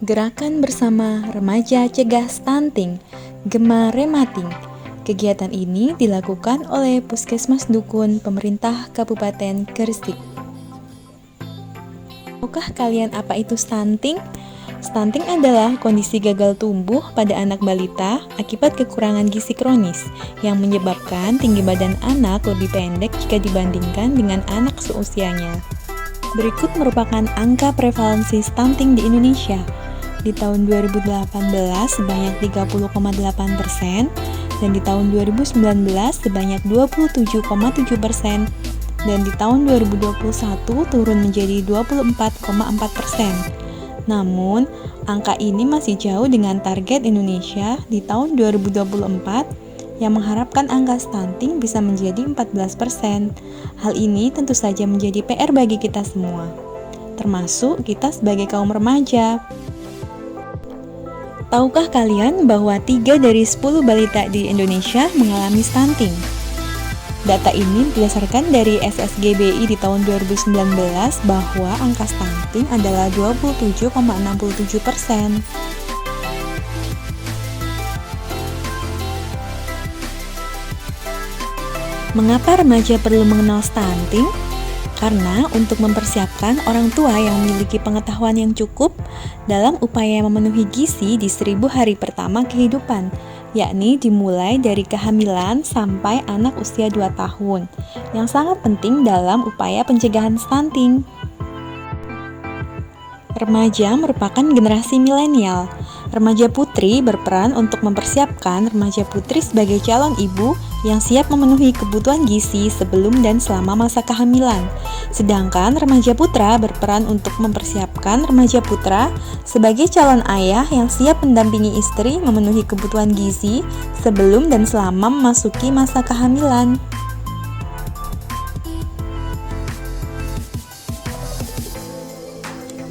Gerakan bersama remaja cegah stunting, Gema Remating. Kegiatan ini dilakukan oleh Puskesmas Dukun Pemerintah Kabupaten Gresik. Tahukah kalian apa itu stunting? Stunting adalah kondisi gagal tumbuh pada anak balita akibat kekurangan gizi kronis yang menyebabkan tinggi badan anak lebih pendek jika dibandingkan dengan anak seusianya. Berikut merupakan angka prevalensi stunting di Indonesia. Di tahun 2018 sebanyak 30,8% dan di tahun 2019 sebanyak 27,7% dan di tahun 2021 turun menjadi 24,4%. Namun, angka ini masih jauh dengan target Indonesia di tahun 2024 yang mengharapkan angka stunting bisa menjadi 14%. Hal ini tentu saja menjadi PR bagi kita semua, termasuk kita sebagai kaum remaja. Tahukah kalian bahwa 3 dari 10 balita di Indonesia mengalami stunting? Data ini berdasarkan dari SSGBI di tahun 2019 bahwa angka stunting adalah 27,67%. Mengapa remaja perlu mengenal stunting? Karena untuk mempersiapkan orang tua yang memiliki pengetahuan yang cukup dalam upaya memenuhi gizi di 1000 hari pertama kehidupan, yakni dimulai dari kehamilan sampai anak usia 2 tahun, yang sangat penting dalam upaya pencegahan stunting. Remaja merupakan generasi milenial. Remaja putri berperan untuk mempersiapkan remaja putri sebagai calon ibu yang siap memenuhi kebutuhan gizi sebelum dan selama masa kehamilan. Sedangkan remaja putra berperan untuk mempersiapkan remaja putra sebagai calon ayah yang siap mendampingi istri memenuhi kebutuhan gizi sebelum dan selama memasuki masa kehamilan.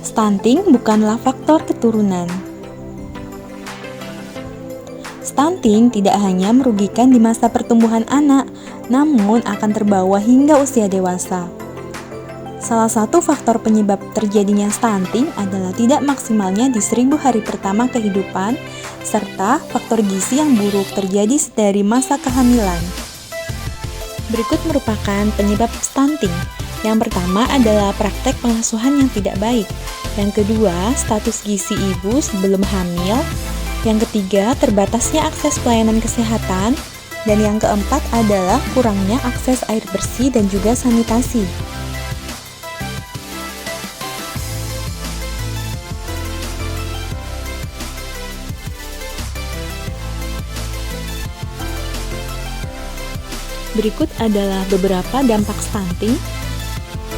Stunting bukanlah faktor keturunan. Stunting tidak hanya merugikan di masa pertumbuhan anak, namun akan terbawa hingga usia dewasa. Salah satu faktor penyebab terjadinya stunting adalah tidak maksimalnya di 1000 hari pertama kehidupan, serta faktor gizi yang buruk terjadi dari masa kehamilan. Berikut merupakan penyebab stunting. Yang pertama adalah praktek pengasuhan yang tidak baik. Yang kedua, status gizi ibu sebelum hamil. Yang ketiga, terbatasnya akses pelayanan kesehatan. Dan yang keempat adalah kurangnya akses air bersih dan juga sanitasi. Berikut adalah beberapa dampak stunting.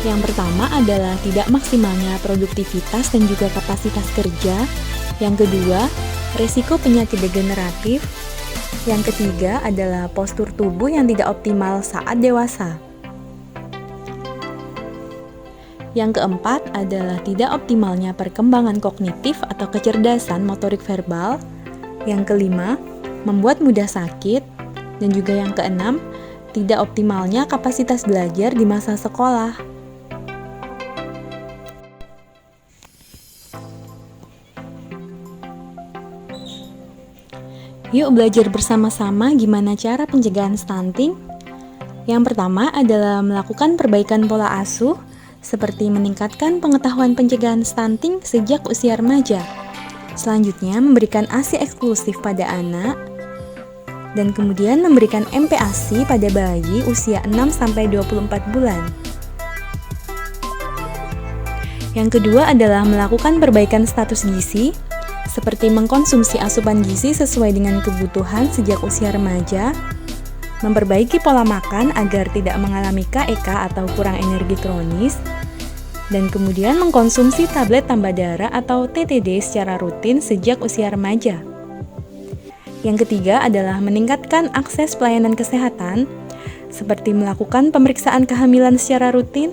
Yang pertama adalah tidak maksimalnya produktivitas dan juga kapasitas kerja. Yang kedua, risiko penyakit degeneratif. Yang ketiga adalah postur tubuh yang tidak optimal saat dewasa. Yang keempat adalah tidak optimalnya perkembangan kognitif atau kecerdasan motorik verbal. Yang kelima, membuat mudah sakit. Dan juga yang keenam, tidak optimalnya kapasitas belajar di masa sekolah. Yuk belajar bersama-sama gimana cara pencegahan stunting. Yang pertama adalah melakukan perbaikan pola asuh, seperti meningkatkan pengetahuan pencegahan stunting sejak usia remaja. Selanjutnya, memberikan ASI eksklusif pada anak, dan kemudian memberikan MPASI pada bayi usia 6-24 bulan. Yang kedua adalah melakukan perbaikan status gizi, seperti mengkonsumsi asupan gizi sesuai dengan kebutuhan sejak usia remaja, memperbaiki pola makan agar tidak mengalami KEK atau kurang energi kronis, dan kemudian mengkonsumsi tablet tambah darah atau TTD secara rutin sejak usia remaja. Yang ketiga adalah meningkatkan akses pelayanan kesehatan, seperti melakukan pemeriksaan kehamilan secara rutin,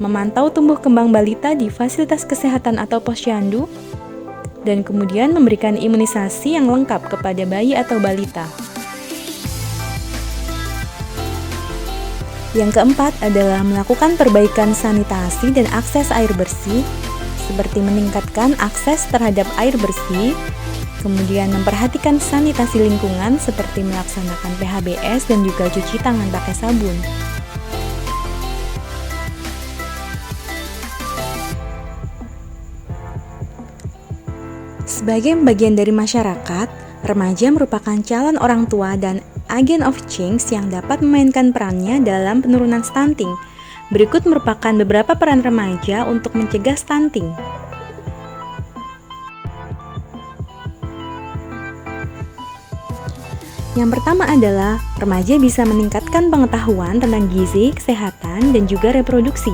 memantau tumbuh kembang balita di fasilitas kesehatan atau posyandu, dan kemudian memberikan imunisasi yang lengkap kepada bayi atau balita. Yang keempat adalah melakukan perbaikan sanitasi dan akses air bersih, seperti meningkatkan akses terhadap air bersih, kemudian memperhatikan sanitasi lingkungan seperti melaksanakan PHBS dan juga cuci tangan pakai sabun. Sebagai bagian dari masyarakat, remaja merupakan calon orang tua dan agent of change yang dapat memainkan perannya dalam penurunan stunting. Berikut merupakan beberapa peran remaja untuk mencegah stunting. Yang pertama adalah, remaja bisa meningkatkan pengetahuan tentang gizi, kesehatan, dan juga reproduksi.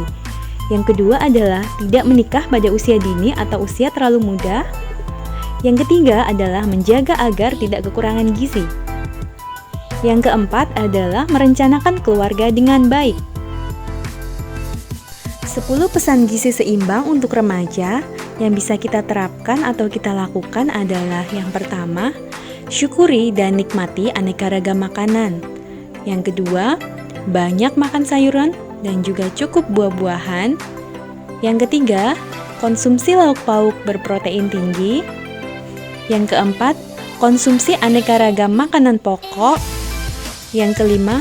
Yang kedua adalah, tidak menikah pada usia dini atau usia terlalu muda. Yang ketiga adalah menjaga agar tidak kekurangan gizi. Yang keempat adalah merencanakan keluarga dengan baik. 10 pesan gizi seimbang untuk remaja yang bisa kita terapkan atau kita lakukan adalah yang pertama, syukuri dan nikmati aneka ragam makanan. Yang kedua, banyak makan sayuran dan juga cukup buah-buahan. Yang ketiga, konsumsi lauk pauk berprotein tinggi. Yang keempat, konsumsi aneka ragam makanan pokok. Yang kelima,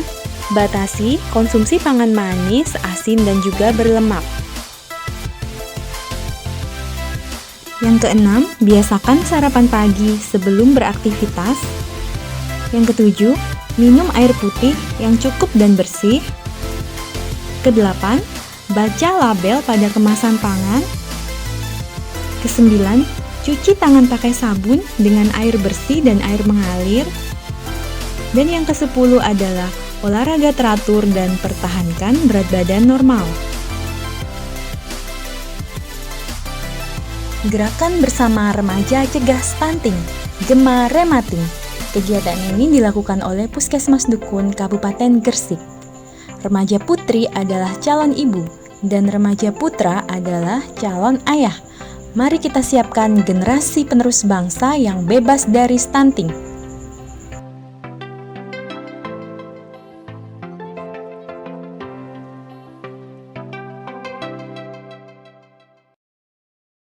batasi konsumsi pangan manis, asin, dan juga berlemak. Yang keenam, biasakan sarapan pagi sebelum beraktivitas. Yang ketujuh, minum air putih yang cukup dan bersih. Kedelapan, baca label pada kemasan pangan. Kesembilan, cuci tangan pakai sabun dengan air bersih dan air mengalir. Dan yang ke-10 adalah olahraga teratur dan pertahankan berat badan normal. Gerakan bersama remaja cegah stunting, Gema Remating. Kegiatan ini dilakukan oleh Puskesmas Dukun Kabupaten Gresik. Remaja putri adalah calon ibu dan remaja putra adalah calon ayah. Mari kita siapkan generasi penerus bangsa yang bebas dari stunting.